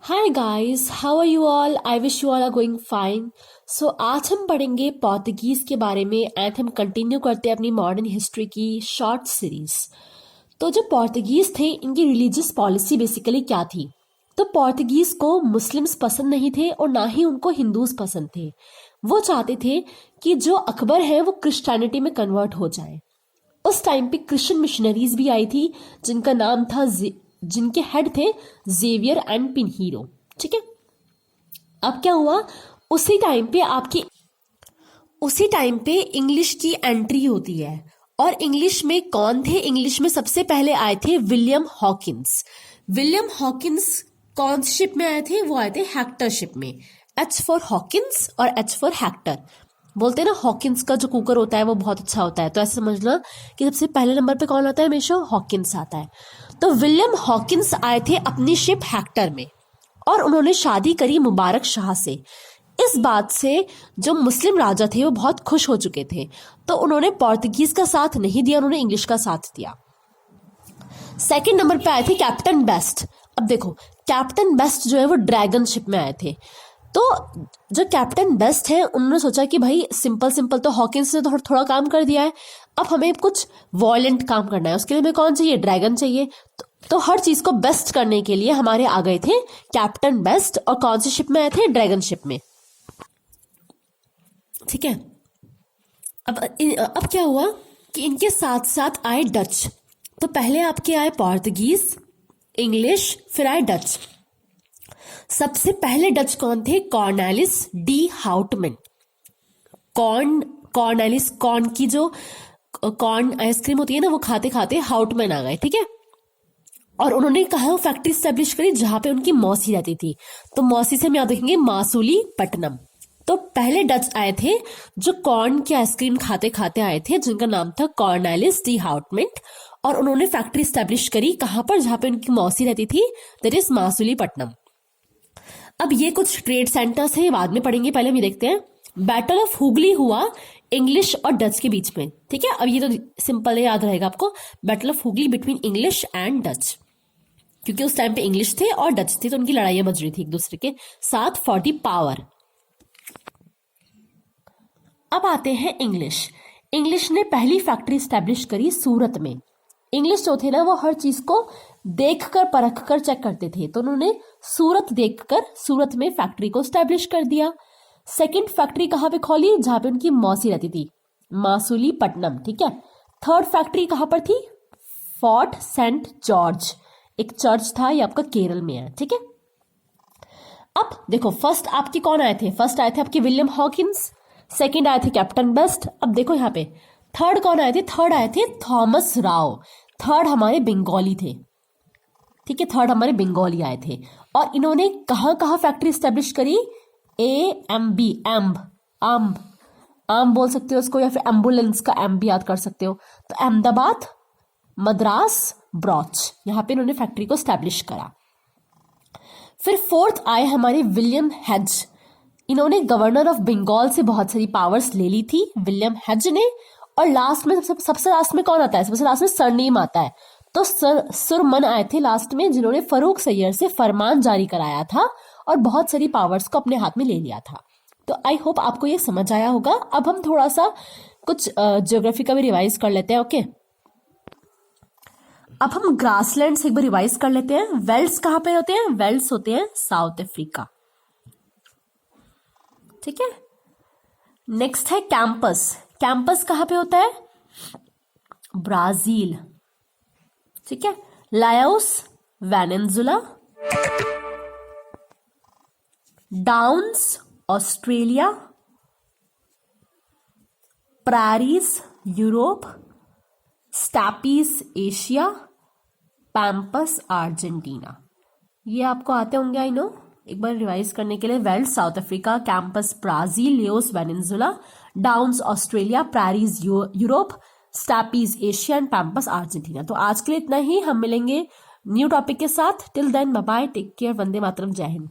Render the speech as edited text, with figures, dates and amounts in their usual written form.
Hi guys, how are you all? I wish you all are going fine. So आज हम पढ़ेंगे पोर्तुगीज के बारे में एंड हम कंटिन्यू करते हैं अपनी मॉडर्न हिस्ट्री की शॉर्ट सीरीज। तो जो पोर्तुगीज थे, इनकी रिलीजियस पॉलिसी बेसिकली क्या थी? तो पोर्तुगीज को मुस्लिम्स पसंद नहीं थे और ना ही उनको हिंदूज पसंद थे। वो चाहते थे कि जो अकबर है वो क्रिश्चियनिटी में कन्वर्ट हो जाए। उस टाइम पे क्रिश्चियन मिशनरीज भी आई थी जिनका नाम था जिनके हेड थे जेवियर एंड पिनहीरो। ठीक है, अब क्या हुआ? उसी टाइम पे इंग्लिश की एंट्री होती है। और इंग्लिश में कौन थे? इंग्लिश में सबसे पहले आए थे विलियम हॉकिंस। विलियम हॉकिंस कौन शिप में आए थे? वो आए थे हेक्टर शिप में। एच फॉर हॉकिंस और एच फॉर हेक्टर। बोलते हैं ना, हॉकिंस का जो कुकर होता है वो बहुत अच्छा होता है, तो ऐसे समझना कि सबसे पहले नंबर पे कौन आता है? हमेशा हॉकिंस आता है। तो विलियम हॉकिंस आए थे अपनी शिप हेक्टर में और उन्होंने शादी करी मुबारक शाह से। इस बात से जो मुस्लिम राजा थे वो बहुत खुश हो चुके थे, तो उन्होंने पोर्तुगीज का साथ नहीं दिया, उन्होंने इंग्लिश का साथ दिया। सेकंड नंबर पे आए थे कैप्टन बेस्ट। अब देखो, कैप्टन बेस्ट जो है वो ड्रैगन शिप में आए थे। तो जो कैप्टन बेस्ट है उन्होंने सोचा कि भाई सिंपल तो हॉकिंस ने तो थोड़ा काम कर दिया है, अब हमें कुछ वॉयलेंट काम करना है। उसके लिए हमें कौन चाहिए? ड्रैगन चाहिए। तो हर चीज को बेस्ट करने के लिए हमारे आ गए थे कैप्टन बेस्ट। और कौन सी शिप में आए थे? ड्रैगन शिप में। ठीक है, अब क्या हुआ कि इनके साथ साथ आए डच। तो पहले आपके आए पोर्तुगीज, इंग्लिश, फिर आए डच। सबसे पहले डच कौन थे? Cornelis de Houtman. Cornelis, corn की जो कॉर्न आइसक्रीम होती है ना, वो खाते खाते हाउटमैन आ गए। ठीक है, और उन्होंने कहा वो फैक्ट्री स्टैब्लिश करी जहां पे उनकी मौसी रहती थी। तो मौसी से हम याद रखेंगे मासूली पट्टनम। तो पहले डच आए थे जो कॉर्न की आइसक्रीम खाते खाते आए थे, जिनका नाम था कॉर्नेलिस डी हाउटमैन। और उन्होंने फैक्ट्री स्टैब्लिश करी कहां पर? जहां पे उनकी मौसी रहती थी, दैट इज मासूली पट्टनम। अब ये कुछ ट्रेड सेंटर्स हैं, बाद में पढ़ेंगे, पहले हम ये देखते हैं। बैटल ऑफ हुगली हुआ इंग्लिश और डच के बीच में। ठीक है, अब ये तो सिंपल है, याद रहेगा आपको। Battle of Hooghly between English and Dutch, क्योंकि उस टाइम पे इंग्लिश थे और डच थे, तो उनकी लड़ाइयां बज रही थी एक दूसरे के साथ फॉर द पावर। अब आते हैं इंग्लिश। इंग्लिश ने पहली फैक्ट्री स्टैब्लिश करी सूरत में। इंग्लिश जो थे ना, वो हर चीज को देखकर परखकर चेक करते थे, तो उन्होंने सूरत देखकर सूरत में फैक्ट्री को स्टैब्लिश कर दिया। सेकंड फैक्ट्री कहां पे खोली? जहां पे उनकी मौसी रहती थी, मासूली पट्टनम। ठीक है, थर्ड फैक्ट्री कहां पर थी? फोर्ट सेंट जॉर्ज, एक चर्च था, ये आपका केरल में है। ठीक है, अब देखो, फर्स्ट आपके कौन आए थे? फर्स्ट आए थे आपके विलियम हॉकिंस, सेकंड आए थे कैप्टन बेस्ट। अब देखो यहाँ पे थर्ड कौन आए थे? थर्ड आए थे थॉमस राव। थर्ड हमारे बंगाली थे। ठीक है, थर्ड हमारे बंगाली आए थे। और इन्होंने कहां कहां फैक्ट्री स्टैब्लिश करी? AMB, आम आम बोल सकते हो उसको, या फिर एम्बुलेंस का एम भी याद कर सकते हो। तो अहमदाबाद, मद्रास, ब्रॉच, यहां पे इन्होंने फैक्ट्री को स्टैब्लिश करा। फिर फोर्थ आए हमारे विलियम हेज। इन्होंने गवर्नर ऑफ बंगाल से बहुत सारी पावर्स ले ली थी, विलियम हेज ने। और लास्ट में सबसे लास्ट में कौन आता है? सबसे लास्ट में सरनेम आता है। तो सुरमन आए थे लास्ट में, जिन्होंने फरूख सैयद से फरमान जारी कराया था और बहुत सारी पावर्स को अपने हाथ में ले लिया था। तो आई होप आपको ये समझ आया होगा। अब हम थोड़ा सा कुछ ज्योग्राफी का भी रिवाइज कर लेते हैं। ओके, अब हम ग्रासलैंड से एक बार रिवाइज कर लेते हैं। वेल्स कहां पे होते हैं? वेल्स होते हैं साउथ अफ्रीका। ठीक है, नेक्स्ट है कैंपस। कैंपस कहां पे होता है? ब्राजील। ठीक है, llanos, Venezuela. Downs, Australia. Prairies, Europe. Steppes, Asia. Pampas, Argentina. ये आपको आते होंगे, आई नो। एक बार रिवाइज करने के लिए, velds South Africa, campos Brazil, llanos Venezuela, downs Australia, prairies Europe, steppes Asia and pampas Argentina. तो आज के लिए इतना ही, हम मिलेंगे न्यू टॉपिक के साथ। Till then bye bye, take care, Vande Mataram, Jai Hind.